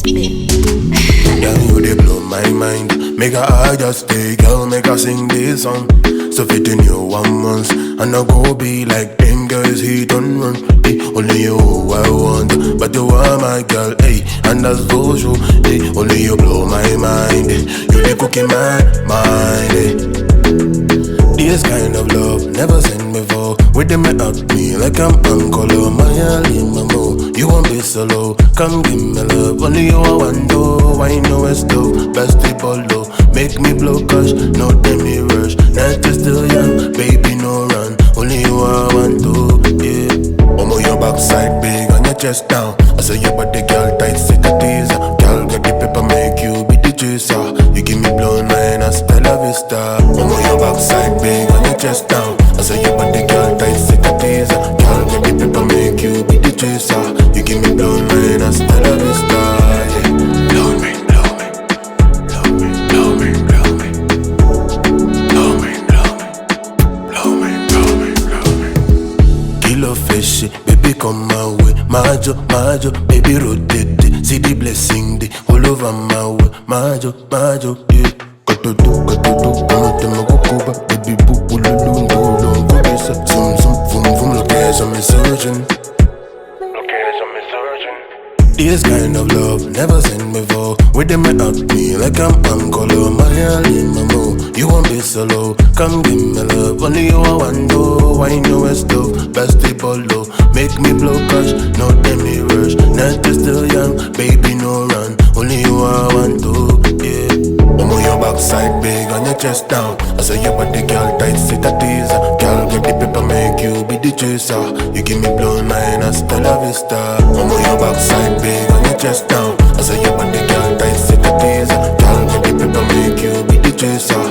Girl, you they blow my mind. Make her eye just stay, girl, make her sing this song. So fitting you 1 month, and I go be like them girls he don't run. Hey, only you I want, but you are my girl, hey, and that's for sure. Hey, only you blow my mind, hey. You the cookie my mind, hey. This kind of love never seen before. With them at me like I'm uncle or my mamo. You won't be solo, come give me love. Only you I want to. I know it's dope, best people low. Make me blow cash, no time me rush. Not just still young, baby no run. Only you I want to, yeah. Omo your backside big and your chest down. I say your body girl tight, sit a teaser. Girl get the paper, make you be the chaser. You give me blow nine, I spell a vista. Omo your backside big and your chest down. I say your body girl tight, sit a teaser. Girl get the paper, make you be the chaser. You give me blow nine, I spell a vista, yeah. Blow me, blow me, blow me, blow me, blow me, blow me, blow me, blow me, blow me, blow me. Kilo fishy, baby come my way. Majo, majo, baby rotate it. See the blessing, the all over my way. Majo, majo, yeah. Come to my kukuba, baby boo, ululu, ululu, kubisa. Zoom, vroom, location, me surgeon. This kind of love never seen before. With them at me like I'm uncle or my mamo. You won't be solo, come give me love. Only you I want to. I know it's dope, best people low. Make me blow cash, no time me rush. Not just still young, baby no run. Only you I want to, yeah. Omo your backside big and your chest down. I say your body girl tight, sit a teaser. Girl get the paper, make you be the chaser. You give me blow nine, I spell a vista. Omo your backside big and your chest down. I say your body girl tight, sit a teaser. Girl get the paper, make you be the chaser.